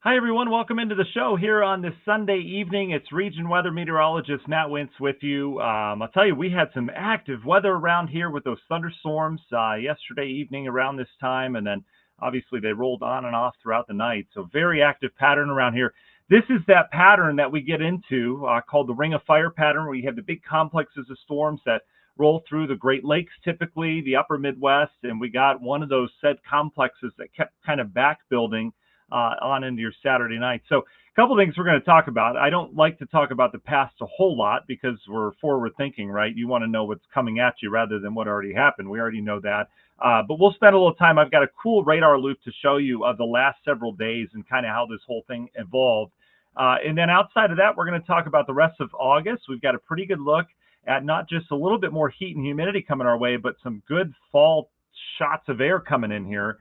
Hi, everyone. Welcome into the show here on this Sunday evening. It's region weather meteorologist Matt Wintz with you. I'll tell you, we had some active weather around here with those thunderstorms yesterday evening around this time, and then obviously they rolled on and off throughout the night. So very active pattern around here. This is that pattern that we get into called the Ring of Fire pattern, where you have the big complexes of storms that roll through the Great Lakes, typically the upper Midwest, and we got one of those said complexes that kept kind of back building on into your Saturday night. So a couple of things we're going to talk about. I don't like to talk about the past a whole lot because we're forward thinking, right? You want to know what's coming at you rather than what already happened. We already know that. But we'll spend a little time. I've got a cool radar loop to show you of the last several days and kind of how this whole thing evolved. And then outside of that, we're going to talk about the rest of August. We've got a pretty good look at not just a little bit more heat and humidity coming our way, but some good fall shots of air coming in here.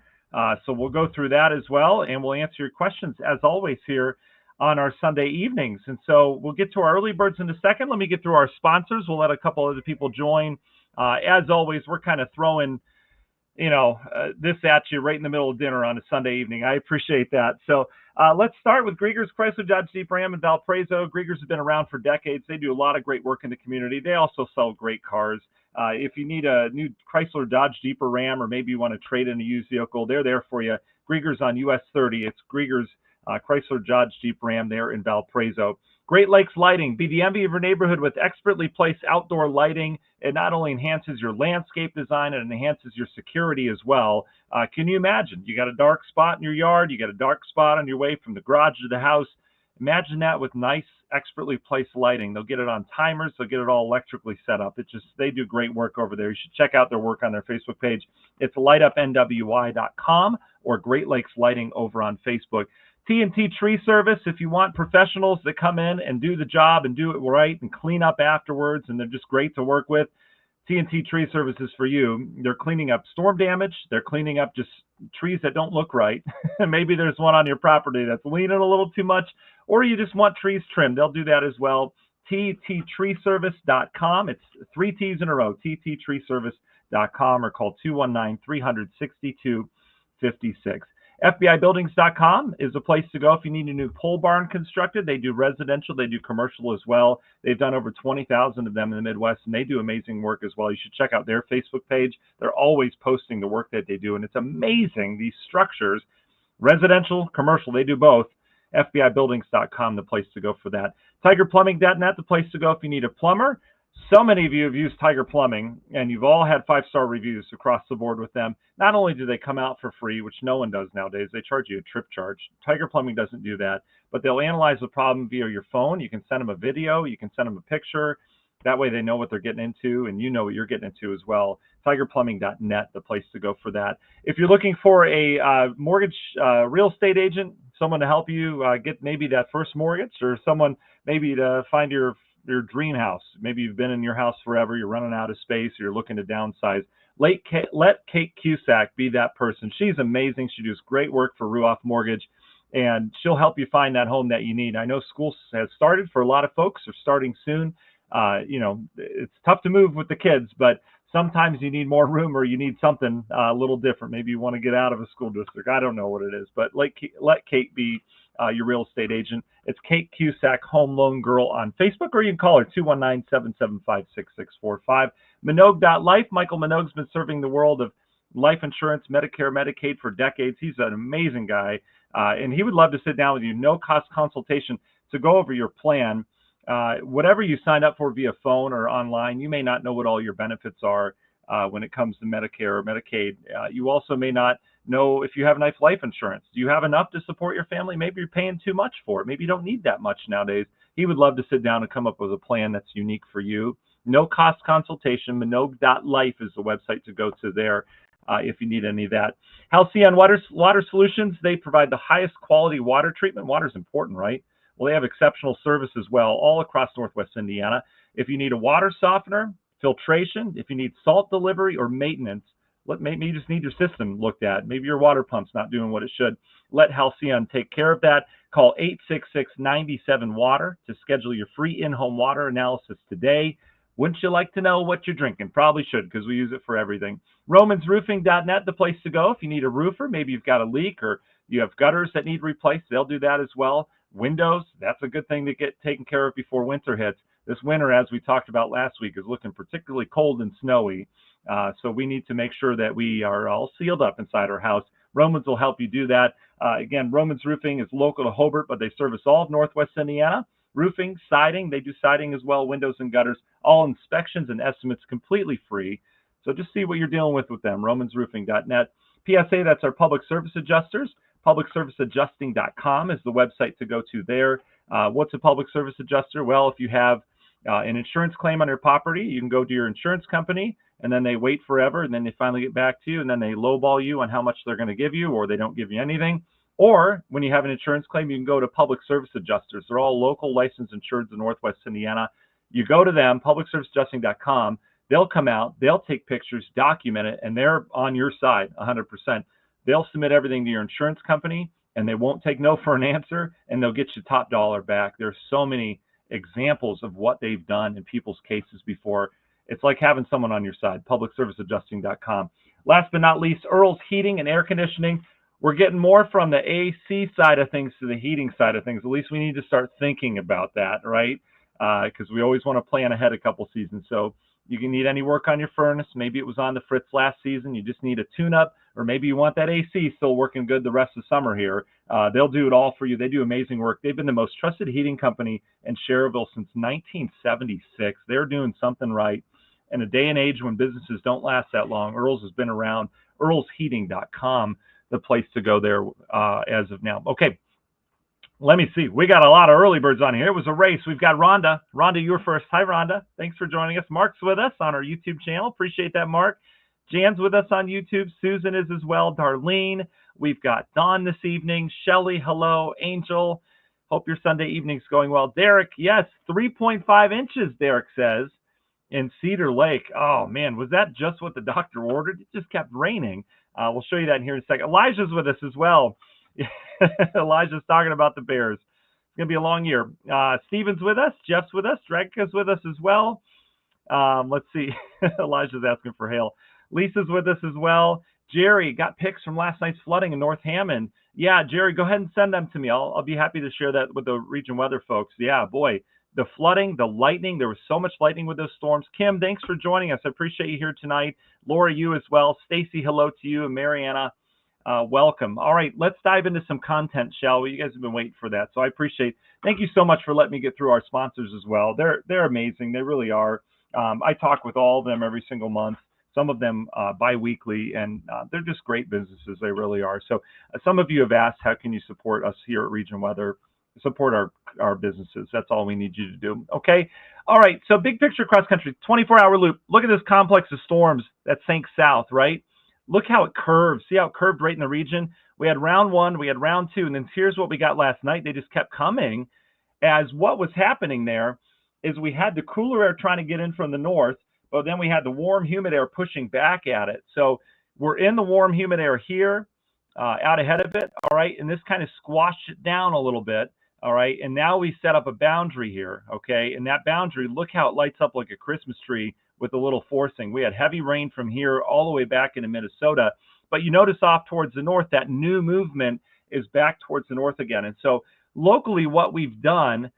So we'll go through that as well, and we'll answer your questions as always here on our Sunday evenings. And so we'll get to our early birds in a second. Let me get through our sponsors. We'll let a couple other people join. As always, we're kind of throwing, this at you right in the middle of dinner on a Sunday evening. I appreciate that. So let's start with Grieger's Chrysler Dodge Jeep Ram in Valparaiso. Grieger's has been around for decades. They do a lot of great work in the community. They also sell great cars. If you need a new Chrysler Dodge Jeep or Ram, or maybe you want to trade in a used vehicle, they're there for you. Grieger's on US 30. It's Grieger's Chrysler Dodge Jeep Ram there in Valparaiso. Great Lakes Lighting. Be the envy of your neighborhood with expertly placed outdoor lighting. It not only enhances your landscape design, it enhances your security as well. Can you imagine? You got a dark spot in your yard. You got a dark spot on your way from the garage to the house. Imagine that with nice, expertly placed lighting. They'll get it on timers. They'll get it all electrically set up. They do great work over there. You should check out their work on their Facebook page. It's lightupnwy.com or Great Lakes Lighting over on Facebook. T&T Tree Service, if you want professionals that come in and do the job and do it right and clean up afterwards, and they're just great to work with, T&T Tree Service is for you. They're cleaning up storm damage. They're cleaning up just trees that don't look right. Maybe there's one on your property that's leaning a little too much, or you just want trees trimmed. They'll do that as well. TTTreeservice.com. It's 3 T's in a row, TTTreeservice.com, or call 219-300-6256. FBIbuildings.com is a place to go if you need a new pole barn constructed. They do residential, they do commercial as well. They've done over 20,000 of them in the Midwest, and they do amazing work as well. You should check out their Facebook page. They're always posting the work that they do, and it's amazing, these structures, residential, commercial, they do both. FBIbuildings.com, the place to go for that. TigerPlumbing.net, the place to go if you need a plumber. So many of you have used Tiger Plumbing, and you've all had 5-star reviews across the board with them. Not only do they come out for free, which no one does nowadays, they charge you a trip charge. Tiger Plumbing doesn't do that, but they'll analyze the problem via your phone. You can send them a video. You can send them a picture. That way they know what they're getting into, and you know what you're getting into as well. TigerPlumbing.net, the place to go for that. If you're looking for a mortgage real estate agent, someone to help you get maybe that first mortgage, or someone maybe to find your dream house. Maybe you've been in your house forever, you're running out of space, or you're looking to downsize. Let Kate Cusack be that person. She's amazing. She does great work for Ruoff Mortgage, and she'll help you find that home that you need. I know school has started for a lot of folks, or starting soon. It's tough to move with the kids, but sometimes you need more room, or you need something a little different. Maybe you want to get out of a school district. I don't know what it is, but let Kate be your real estate agent. It's Kate Cusack, Home Loan Girl on Facebook, or you can call her 219-775-6645. Minogue.life. Michael Minogue's been serving the world of life insurance, Medicare, Medicaid for decades. He's an amazing guy, and he would love to sit down with you. No cost consultation to go over your plan. Whatever you sign up for via phone or online, you may not know what all your benefits are when it comes to Medicare or Medicaid. You also may not know if you have enough life insurance. Do you have enough to support your family? Maybe you're paying too much for it. Maybe you don't need that much nowadays. He would love to sit down and come up with a plan that's unique for you. No cost consultation. Minogue.life is the website to go to there if you need any of that. Halcyon Water Solutions, they provide the highest quality water treatment. Water is important, right? Well, they have exceptional service as well all across Northwest Indiana. If you need a water softener, filtration, if you need salt delivery or maintenance, maybe you just need your system looked at. Maybe your water pump's not doing what it should. Let Halcyon take care of that. Call 866-97-WATER to schedule your free in-home water analysis today. Wouldn't you like to know what you're drinking? Probably should, because we use it for everything. RomansRoofing.net, the place to go if you need a roofer. Maybe you've got a leak or You have gutters that need replaced. They'll do that as well. Windows, that's a good thing to get taken care of before winter hits. This winter, as we talked about last week, is looking particularly cold and snowy. So we need to make sure that we are all sealed up inside our house. Romans will help you do that. Again, Romans Roofing is local to Hobart, but they service all of Northwest Indiana. Roofing, siding, they do siding as well, windows and gutters, all inspections and estimates completely free. So just see what you're dealing with them, romansroofing.net. PSA, that's our public service adjusters. Publicserviceadjusting.com is the website to go to there. What's a public service adjuster? Well, if you have an insurance claim on your property, you can go to your insurance company, and then they wait forever, and then they finally get back to you, and then they lowball you on how much they're going to give you, or they don't give you anything. Or when you have an insurance claim, you can go to public service adjusters. They're all local licensed insureds in Northwest Indiana. You go to them, publicserviceadjusting.com. They'll come out, they'll take pictures, document it, and they're on your side 100%. They'll submit everything to your insurance company, and they won't take no for an answer, and they'll get you top dollar back. There's so many examples of what they've done in people's cases before. It's like having someone on your side, publicserviceadjusting.com. Last but not least, Earl's Heating and Air Conditioning. We're getting more from the AC side of things to the heating side of things. At least we need to start thinking about that, right? Because we always want to plan ahead a couple seasons. So you can need any work on your furnace. Maybe it was on the fritz last season. You just need a tune-up, or maybe you want that AC still working good the rest of summer here. They'll do it all for you. They do amazing work. They've been the most trusted heating company in Schererville since 1976. They're doing something right. In a day and age when businesses don't last that long, Earl's has been around. Earl'sHeating.com, the place to go there as of now. Okay, let me see. We got a lot of early birds on here. It was a race. We've got Rhonda. Rhonda, you were first. Hi, Rhonda. Thanks for joining us. Mark's with us on our YouTube channel. Appreciate that, Mark. Jan's with us on YouTube. Susan is as well. Darlene. We've got Dawn this evening. Shelly, hello. Angel. Hope your Sunday evening's going well. Derek, yes, 3.5 inches, Derek says, in Cedar Lake. Oh, man, was that just what the doctor ordered? It just kept raining. We'll show you that in here in a second. Elijah's with us as well. Elijah's talking about the Bears. It's going to be a long year. Steven's with us. Jeff's with us. Dragka's with us as well. Let's see. Elijah's asking for hail. Lisa's with us as well. Jerry got pics from last night's flooding in North Hammond. Yeah, Jerry, go ahead and send them to me. I'll be happy to share that with the region weather folks. Yeah, boy, the flooding, the lightning, there was so much lightning with those storms. Kim, thanks for joining us. I appreciate you here tonight. Laura, you as well. Stacy, hello to you. And Mariana, welcome. All right, let's dive into some content, shall we? You guys have been waiting for that, so I appreciate. Thank you so much for letting me get through our sponsors as well. They're amazing. They really are. I talk with all of them every single month. Some of them bi-weekly, and they're just great businesses. They really are. So some of you have asked, how can you support us here at Region Weather? Support our businesses. That's all we need you to do. Okay. All right. So big picture cross country, 24-hour loop. Look at this complex of storms that sank south, right? Look how it curves. See how it curved right in the region? We had round one, we had round two, and then here's what we got last night. They just kept coming. As what was happening there is we had the cooler air trying to get in from the north, but then we had the warm, humid air pushing back at it. So we're in the warm, humid air here, out ahead of it, all right? And this kind of squashed it down a little bit, all right? And now we set up a boundary here, okay? And that boundary, look how it lights up like a Christmas tree with a little forcing. We had heavy rain from here all the way back into Minnesota. But you notice off towards the north, that new movement is back towards the north again. And so locally, what we've done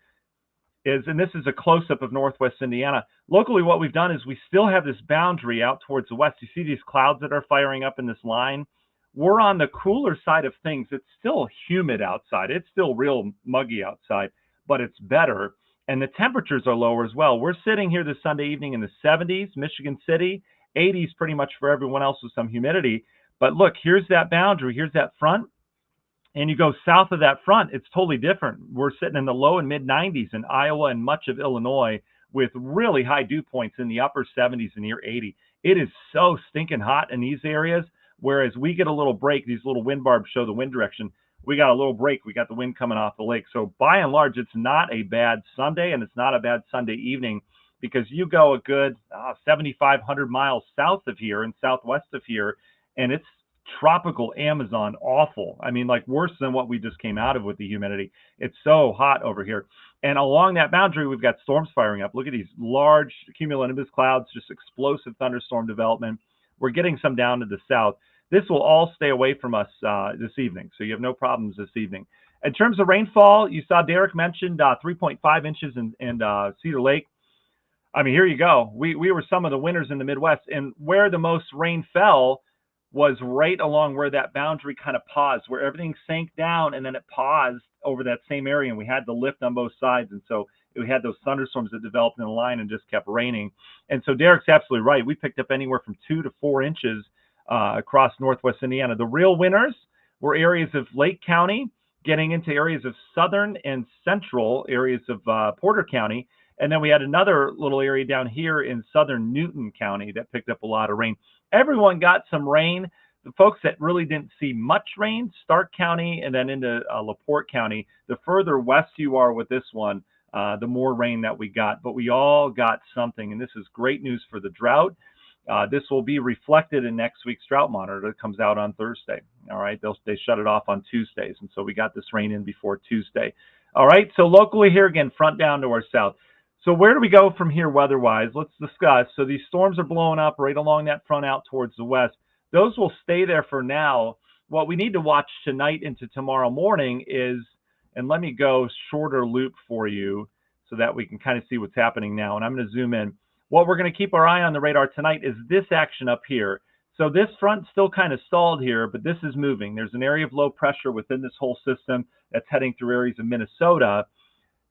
is, and this is a close-up of Northwest Indiana, locally what we've done is we still have this boundary out towards the west. You see these clouds that are firing up in this line? We're on the cooler side of things. It's still humid outside. It's still real muggy outside, but it's better. And the temperatures are lower as well. We're sitting here this Sunday evening in the 70s, Michigan City, 80s pretty much for everyone else with some humidity. But look, here's that boundary. Here's that front. And you go south of that front, it's totally different. We're sitting in the low and mid 90s in Iowa and much of Illinois with really high dew points in the upper 70s and near 80. It is so stinking hot in these areas, whereas we get a little break. These little wind barbs show the wind direction. We got a little break. We got the wind coming off the lake. So by and large, it's not a bad Sunday, and it's not a bad Sunday evening, because you go a good 7,500 miles south of here and southwest of here, and it's tropical Amazon awful. I mean, like worse than what we just came out of with the humidity. It's so hot over here. And along that boundary, we've got storms firing up. Look at these large cumulonimbus clouds, just explosive thunderstorm development. We're getting some down to the south. this will all stay away from us this evening. So you have no problems this evening. In terms of rainfall, you saw Derek mentioned 3.5 inches in Cedar Lake. I mean, here you go. We were some of the winners in the Midwest, and where the most rain fell was right along where that boundary kind of paused, where everything sank down and then it paused over that same area, and we had the lift on both sides, and so we had those thunderstorms that developed in the line and just kept raining. And so Derek's absolutely right. We picked up anywhere from 2 to 4 inches across northwest Indiana. The real winners were areas of Lake County, getting into areas of southern and central areas of Porter County. And then we had another little area down here in southern Newton County that picked up a lot of rain. Everyone got some rain. The folks that really didn't see much rain, Stark County and then into LaPorte County, the further west you are with this one, the more rain that we got. But we all got something, and this is great news for the drought. This will be reflected in next week's drought monitor that comes out on Thursday. All right, they shut it off on Tuesdays, and so we got this rain in before Tuesday. All right, so locally here again, front down to our south. So where do we go from here weather-wise? Let's discuss. So these storms are blowing up right along that front out towards the west. Those will stay there for now. What we need to watch tonight into tomorrow morning is, and let me go shorter loop for you so that we can kind of see what's happening now. And I'm going to zoom in. What we're going to keep our eye on the radar tonight is this action up here. So this front's still kind of stalled here, but this is moving. There's an area of low pressure within this whole system that's heading through areas of Minnesota.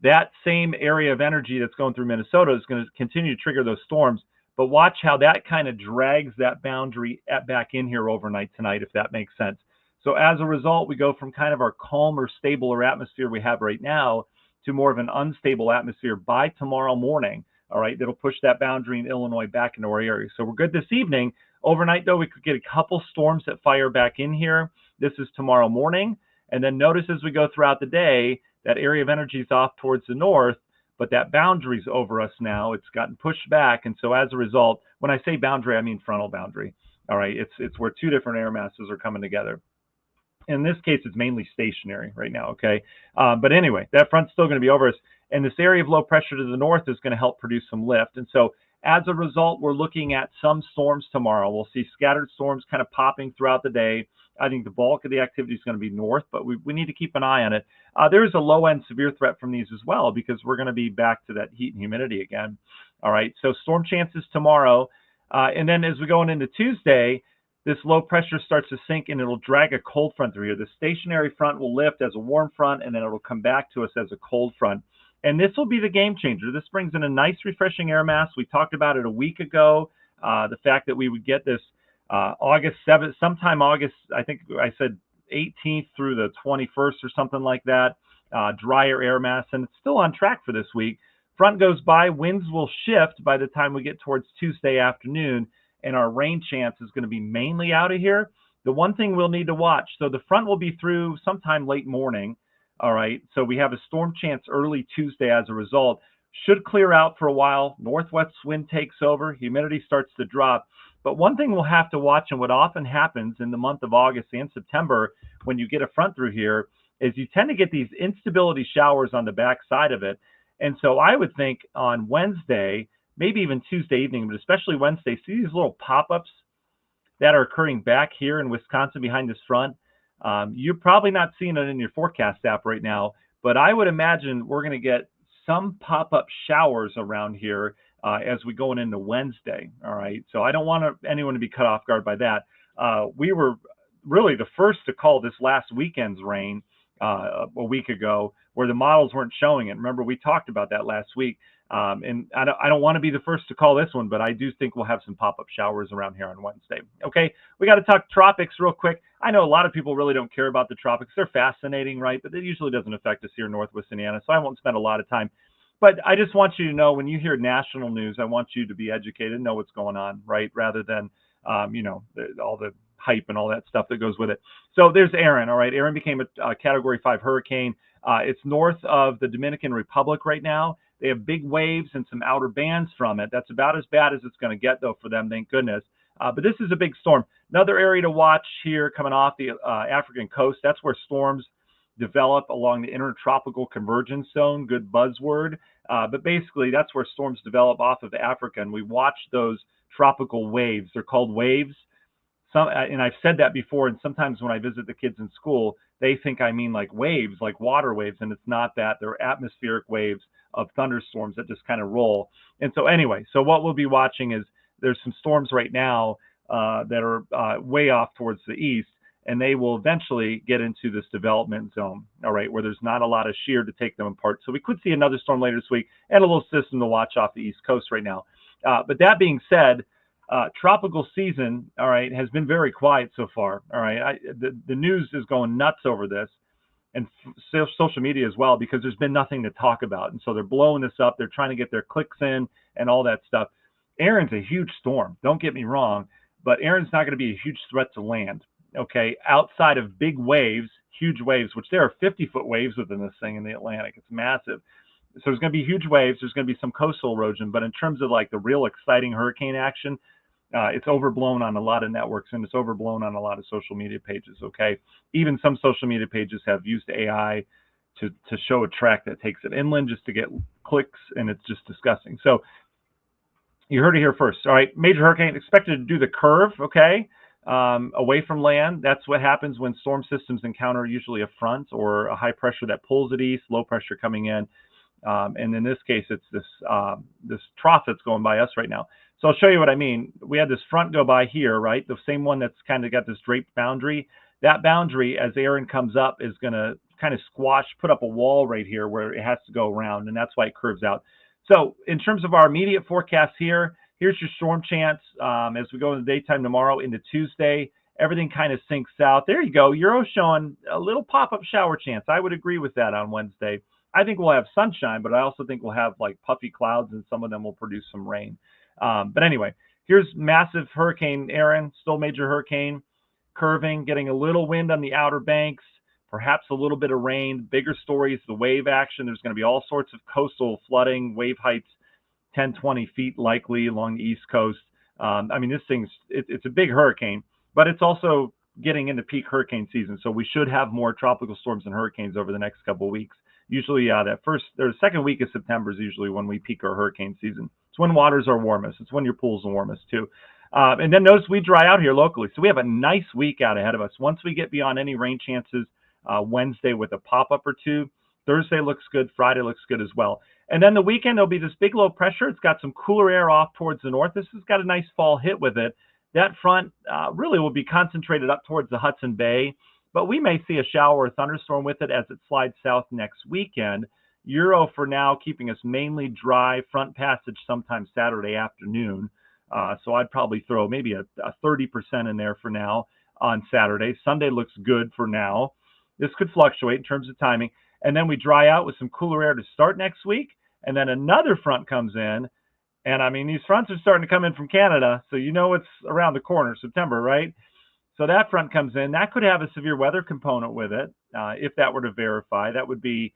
That same area of energy that's going through Minnesota is going to continue to trigger those storms. But watch how that kind of drags that boundary back in here overnight tonight, if that makes sense. So as a result, we go from kind of our calmer, stabler atmosphere we have right now to more of an unstable atmosphere by tomorrow morning. All right, that'll push that boundary in Illinois back into our area. So we're good this evening. Overnight, though, we could get a couple storms that fire back in here. This is tomorrow morning. And then notice as we go throughout the day, that area of energy is off towards the north, but that boundary's over us now. It's gotten pushed back. And so as a result, when I say boundary, I mean frontal boundary. All right, it's where two different air masses are coming together. In this case, it's mainly stationary right now, okay? But anyway, that front's still going to be over us. And this area of low pressure to the north is going to help produce some lift. And so as a result, we're looking at some storms tomorrow. We'll see scattered storms kind of popping throughout the day. I think the bulk of the activity is going to be north, but we need to keep an eye on it. There is a low-end severe threat from these as well because we're going to be back to that heat and humidity again. All right, so storm chances tomorrow. And then as we go into Tuesday, this low pressure starts to sink and it'll drag a cold front through here. The stationary front will lift as a warm front and then it'll come back to us as a cold front. And this will be the game changer. This brings in a nice refreshing air mass. We talked about it a week ago, the fact that we would get this August 7th, sometime August, I think I said 18th through the 21st or something like that, drier air mass, and it's still on track for this week. Front goes by, winds will shift by the time we get towards Tuesday afternoon, and our rain chance is going to be mainly out of here. The one thing we'll need to watch, so the front will be through sometime late morning, all right, so we have a storm chance early Tuesday as a result. Should clear out for a while, northwest wind takes over, humidity starts to drop. But one thing we'll have to watch, and what often happens in the month of August and September when you get a front through here, is you tend to get these instability showers on the back side of it. And so I would think on Wednesday, maybe even Tuesday evening, but especially Wednesday, see these little pop-ups that are occurring back here in Wisconsin behind this front. You're probably not seeing it in your forecast app right now, but I would imagine we're going to get some pop-up showers around here as we go into Wednesday. All right, so I don't want anyone to be cut off guard by that. We were really the first to call this last weekend's rain a week ago, where the models weren't showing it. Remember, we talked about that last week. And I don't want to be the first to call this one, but I do think we'll have some pop-up showers around here on Wednesday. Okay, we got to talk tropics real quick. I know a lot of people really don't care about the tropics. They're fascinating, right? But it usually doesn't affect us here in Northwest Indiana, so I won't spend a lot of time. But I just want you to know, when you hear national news, I want you to be educated and know what's going on, right? Rather than, all the hype and all that stuff that goes with it. So there's Erin, all right? Erin became a Category 5 hurricane. It's north of the Dominican Republic right now. They have big waves and some outer bands from it. That's about as bad as it's going to get, though, for them, thank goodness. But this is a big storm. Another area to watch here coming off the African coast, that's where storms develop along the intertropical convergence zone, good buzzword. But basically, that's where storms develop off of Africa, and we watch those tropical waves. They're called waves. and I've said that before, and sometimes when I visit the kids in school, they think I mean like waves, like water waves, and it's not that. They're atmospheric waves of thunderstorms that just kind of roll. And so anyway, so what we'll be watching is there's some storms right now that are way off towards the east, and they will eventually get into this development zone, all right, where there's not a lot of shear to take them apart. So we could see another storm later this week and a little system to watch off the East Coast right now. But that being said, tropical season, all right, has been very quiet so far. All right, the news is going nuts over this, and social media as well, because there's been nothing to talk about, and so they're blowing this up. They're trying to get their clicks in and all that stuff. Aaron's a huge storm. Don't get me wrong, but Aaron's not going to be a huge threat to land. Okay, outside of big waves, huge waves, which there are 50-foot waves within this thing in the Atlantic. It's massive. So there's going to be huge waves. There's going to be some coastal erosion, but in terms of like the real exciting hurricane action, it's overblown on a lot of networks, and it's overblown on a lot of social media pages, okay? Even some social media pages have used AI to show a track that takes it inland just to get clicks, and it's just disgusting. So you heard it here first. All right, major hurricane expected to do the curve, okay, away from land. That's what happens when storm systems encounter usually a front or a high pressure that pulls it east, low pressure coming in. And in this case, it's this trough that's going by us right now. So I'll show you what I mean. We had this front go by here, right? The same one that's kind of got this draped boundary. That boundary, as Aaron comes up, is going to kind of squash, put up a wall right here where it has to go around, and that's why it curves out. So in terms of our immediate forecast here, here's your storm chance as we go in the daytime tomorrow into Tuesday. Everything kind of sinks out. There you go. Euro showing a little pop-up shower chance. I would agree with that on Wednesday. I think we'll have sunshine, but I also think we'll have like puffy clouds, and some of them will produce some rain. But anyway, here's massive hurricane Aaron, still major hurricane, curving, getting a little wind on the outer banks, perhaps a little bit of rain. Bigger stories, the wave action. There's going to be all sorts of coastal flooding, wave heights 10, 20 feet likely along the East Coast. I mean, this thing's, it's a big hurricane, but it's also getting into peak hurricane season. So we should have more tropical storms and hurricanes over the next couple of weeks. Usually that first or second week of September is usually when we peak our hurricane season. It's when waters are warmest. It's when your pool's the warmest too. And then notice we dry out here locally. So we have a nice week out ahead of us. Once we get beyond any rain chances, Wednesday with a pop-up or two, Thursday looks good, Friday looks good as well. And then the weekend, there'll be this big low pressure. It's got some cooler air off towards the north. This has got a nice fall hit with it. That front really will be concentrated up towards the Hudson Bay, but we may see a shower or thunderstorm with it as it slides south next weekend. Euro for now, keeping us mainly dry, front passage sometime Saturday afternoon. So I'd probably throw maybe a 30% in there for now on Saturday. Sunday looks good for now. This could fluctuate in terms of timing. And then we dry out with some cooler air to start next week. And then another front comes in. And I mean, these fronts are starting to come in from Canada. So you know it's around the corner, September, right? So that front comes in. That could have a severe weather component with it. If that were to verify, that would be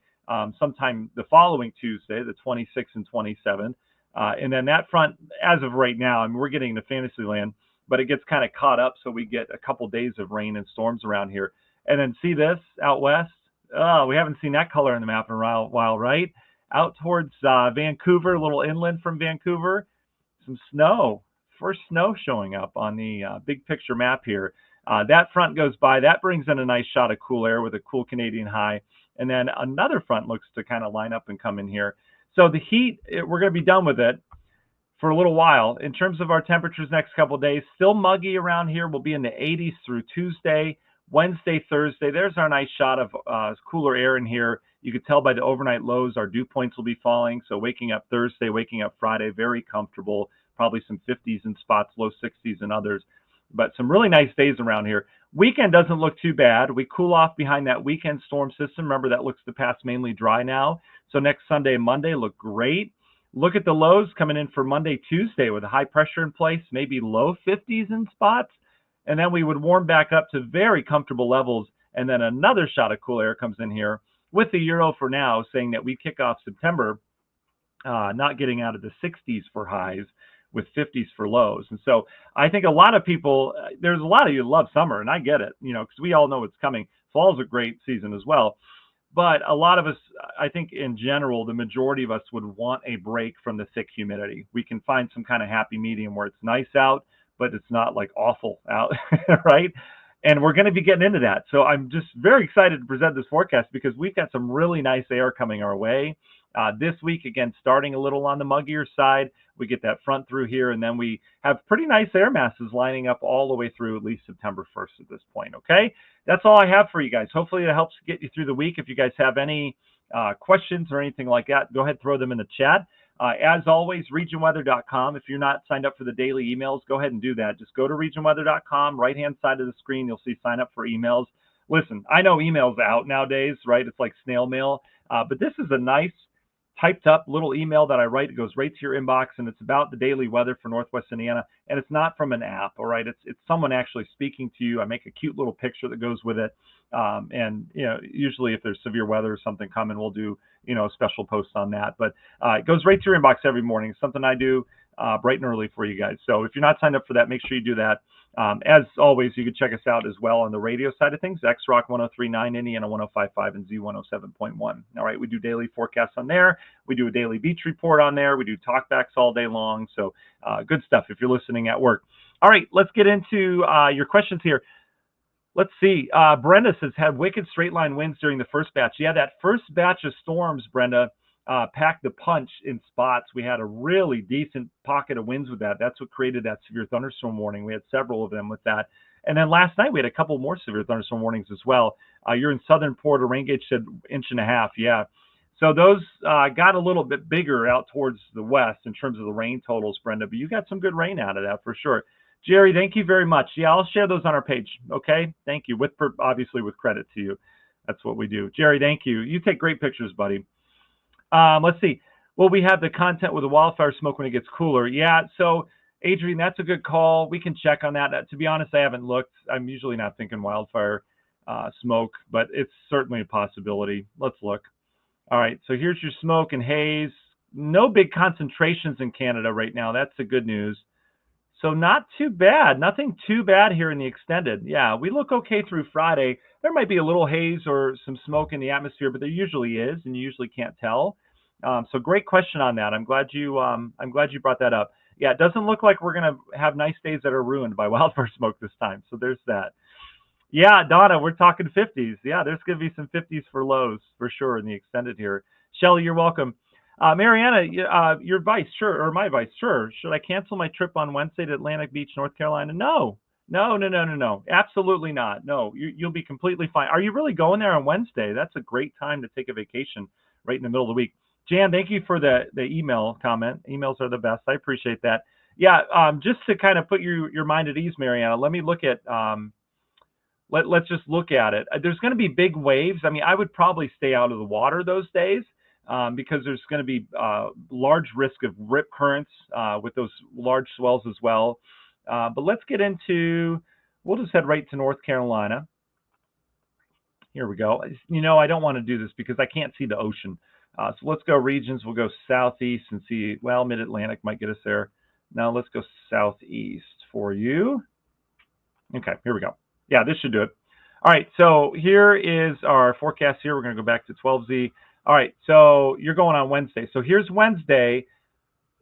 sometime the following Tuesday, the 26th and 27th. And then that front, as of right now, I mean, we're getting to Fantasyland, but it gets kind of caught up. So we get a couple days of rain and storms around here. And then see this out west? Oh, we haven't seen that color in the map in a while, right? Out towards Vancouver, a little inland from Vancouver, some snow. First snow showing up on the big picture map here. That front goes by. That brings in a nice shot of cool air with a cool Canadian high. And then another front looks to kind of line up and come in here. So the heat, we're going to be done with it for a little while. In terms of our temperatures next couple of days, still muggy around here. We'll be in the 80s through Tuesday. Wednesday, Thursday, there's our nice shot of cooler air in here. You could tell by the overnight lows, our dew points will be falling. So waking up Thursday, waking up Friday, very comfortable. Probably some 50s in spots, low 60s in others. But some really nice days around here. Weekend doesn't look too bad. We cool off behind that weekend storm system. Remember, that looks to pass mainly dry now. So next Sunday and Monday look great. Look at the lows coming in for Monday, Tuesday with a high pressure in place, maybe low 50s in spots. And then we would warm back up to very comfortable levels. And then another shot of cool air comes in here with the Euro for now, saying that we kick off September not getting out of the 60s for highs with 50s for lows. And so I think a lot of people, there's a lot of you love summer, and I get it, you know, because we all know it's coming. Fall's a great season as well. But a lot of us, I think in general, the majority of us would want a break from the thick humidity. We can find some kind of happy medium where it's nice out, but it's not like awful out, right? And we're going to be getting into that. So I'm just very excited to present this forecast because we've got some really nice air coming our way. This week, again, starting a little on the muggier side, we get that front through here, and then we have pretty nice air masses lining up all the way through at least September 1st at this point, okay? That's all I have for you guys. Hopefully it helps get you through the week. If you guys have any questions or anything like that, go ahead and throw them in the chat. As always, regionweather.com. If you're not signed up for the daily emails, go ahead and do that. Just go to regionweather.com, right-hand side of the screen, you'll see sign up for emails. Listen, I know email's out nowadays, right? It's like snail mail, but this is a nice typed up little email that I write. It goes right to your inbox, and it's about the daily weather for Northwest Indiana, and it's not from an app, all right? It's someone actually speaking to you. I make a cute little picture that goes with it, and usually if there's severe weather or something coming, we'll do a special post on that. But it goes right to your inbox every morning. It's something I do bright and early for you guys. So if you're not signed up for that, make sure you do that. As always, you can check us out as well on the radio side of things, XRock 103.9, Indiana 105.5, and Z107.1. All right, we do daily forecasts on there. We do a daily beach report on there. We do talkbacks all day long. So good stuff if you're listening at work. All right, let's get into your questions here. Let's see. Brenda says, had wicked straight line winds during the first batch. Yeah, that first batch of storms, Brenda, packed the punch in spots. We had a really decent pocket of winds with that. That's what created that severe thunderstorm warning. We had several of them with that. And then last night we had a couple more severe thunderstorm warnings as well. You're in southern Porter. Rain gauge said 1.5 inches. Yeah. So those got a little bit bigger out towards the west in terms of the rain totals, Brenda. But you got some good rain out of that for sure. Jerry, thank you very much. Yeah, I'll share those on our page. Okay. Thank you. Obviously with credit to you. That's what we do. Jerry, thank you. You take great pictures, buddy. Let's see. Will we have the content with the wildfire smoke when it gets cooler? Yeah. So, Adrian, that's a good call. We can check on that. To be honest, I haven't looked. I'm usually not thinking wildfire smoke, but it's certainly a possibility. Let's look. All right. So here's your smoke and haze. No big concentrations in Canada right now. That's the good news. So not too bad. Nothing too bad here in the extended. Yeah, we look okay through Friday. There might be a little haze or some smoke in the atmosphere, but there usually is, and you usually can't tell. So great question on that. I'm glad you brought that up. Yeah, it doesn't look like we're gonna have nice days that are ruined by wildfire smoke this time. So there's that. Yeah, Donna, we're talking 50s. Yeah, there's gonna be some 50s for lows for sure in the extended here. Shelly, you're welcome. Mariana, your advice, sure, or my advice, sure. Should I cancel my trip on Wednesday to Atlantic Beach, North Carolina? No. Absolutely not. No, you'll be completely fine. Are you really going there on Wednesday? That's a great time to take a vacation right in the middle of the week. Jan, thank you for the email comment. Emails are the best. I appreciate that. Yeah, just to kind of put your mind at ease, Mariana, let me look at let's just look at it. There's going to be big waves. I mean, I would probably stay out of the water those days. Because there's going to be large risk of rip currents with those large swells as well. But let's get into, we'll just head right to North Carolina. Here we go. I don't want to do this because I can't see the ocean. So let's go regions. We'll go southeast and see, well, mid-Atlantic might get us there. Now let's go southeast for you. Okay, here we go. Yeah, this should do it. All right, so here is our forecast here. We're going to go back to 12Z. All right, so you're going on Wednesday. So here's Wednesday.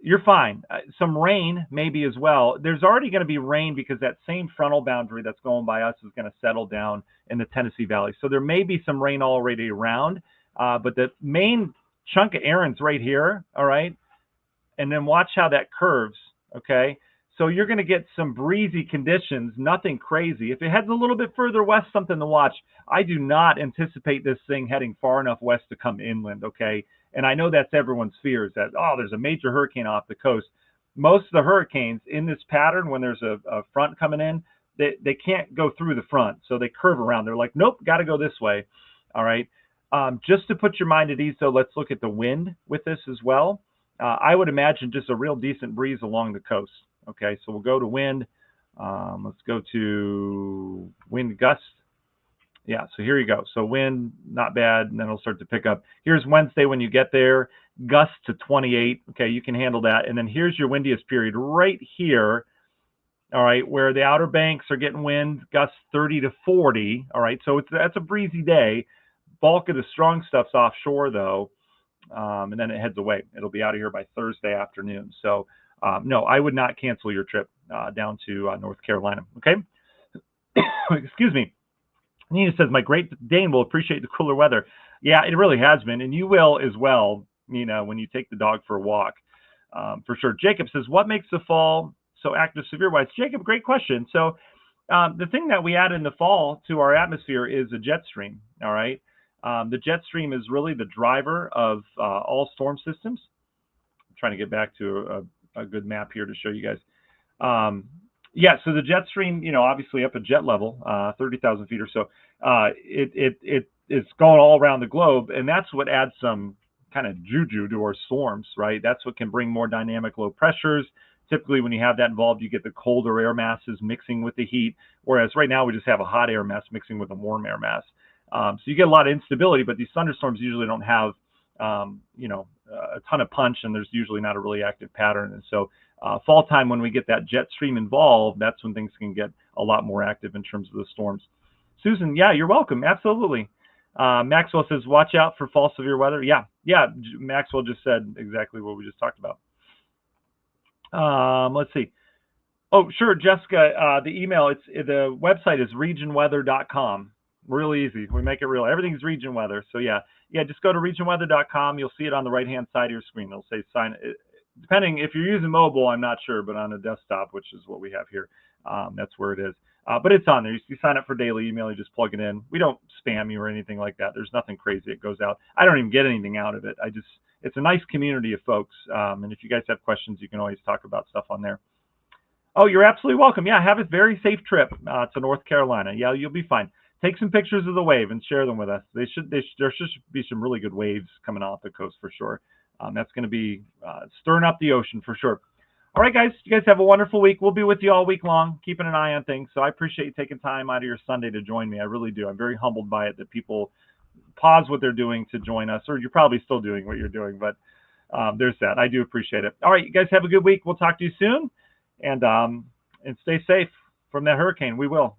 You're fine. Some rain maybe as well. There's already going to be rain because that same frontal boundary that's going by us is going to settle down in the Tennessee Valley. So there may be some rain already around, but the main chunk of Aaron's right here, all right? And then watch how that curves, okay? So you're going to get some breezy conditions, nothing crazy. If it heads a little bit further west, something to watch. I do not anticipate this thing heading far enough west to come inland, okay? And I know that's everyone's fears that, there's a major hurricane off the coast. Most of the hurricanes in this pattern, when there's a front coming in, they can't go through the front. So they curve around. They're like, nope, got to go this way, all right? Just to put your mind at ease, though, let's look at the wind with this as well. I would imagine just a real decent breeze along the coast. Okay, so we'll go to wind. Let's go to wind gust. Yeah, so here you go. So wind, not bad, and then it'll start to pick up. Here's Wednesday when you get there, gust to 28. Okay, you can handle that. And then here's your windiest period right here, all right, where the Outer Banks are getting wind, gusts 30 to 40. All right, so that's a breezy day. Bulk of the strong stuff's offshore, though, and then it heads away. It'll be out of here by Thursday afternoon. So, no, I would not cancel your trip. down to North Carolina. Okay. Excuse me. Nina says, my Great Dane will appreciate the cooler weather. Yeah, it really has been, and you will as well, Nina, when you take the dog for a walk, for sure. Jacob says, what makes the fall so active severe wise? Jacob, great question. So the thing that we add in the fall to our atmosphere is a jet stream, all right? The jet stream is really the driver of all storm systems. I'm trying to get back to a good map here to show you guys. Yeah, so the jet stream, obviously up at jet level, 30,000 feet or so, it's going all around the globe, and that's what adds some kind of juju to our storms, right? That's what can bring more dynamic low pressures. Typically, when you have that involved, you get the colder air masses mixing with the heat, whereas right now we just have a hot air mass mixing with a warm air mass. So you get a lot of instability, but these thunderstorms usually don't have, a ton of punch, and there's usually not a really active pattern. And so fall time, when we get that jet stream involved, that's when things can get a lot more active in terms of the storms. Susan, yeah, you're welcome. Absolutely. Maxwell says, watch out for fall severe weather. Yeah. Maxwell just said exactly what we just talked about. Let's see. Oh, sure, Jessica, the email, the website is regionweather.com. Really easy. We make it real. Everything's region weather. So yeah, just go to regionweather.com. You'll see it on the right-hand side of your screen. It'll say sign. Depending if you're using mobile, I'm not sure, but on a desktop, which is what we have here, that's where it is. But it's on there. You sign up for daily email. You just plug it in. We don't spam you or anything like that. There's nothing crazy. It goes out. I don't even get anything out of it. It's a nice community of folks. And if you guys have questions, you can always talk about stuff on there. Oh, you're absolutely welcome. Yeah, have a very safe trip to North Carolina. Yeah, you'll be fine. Take some pictures of the wave and share them with us. There should be some really good waves coming off the coast for sure. That's going to be stirring up the ocean for sure. All right, guys. You guys have a wonderful week. We'll be with you all week long, keeping an eye on things. So I appreciate you taking time out of your Sunday to join me. I really do. I'm very humbled by it that people pause what they're doing to join us, or you're probably still doing what you're doing, but there's that. I do appreciate it. All right, you guys have a good week. We'll talk to you soon, and stay safe from that hurricane. We will.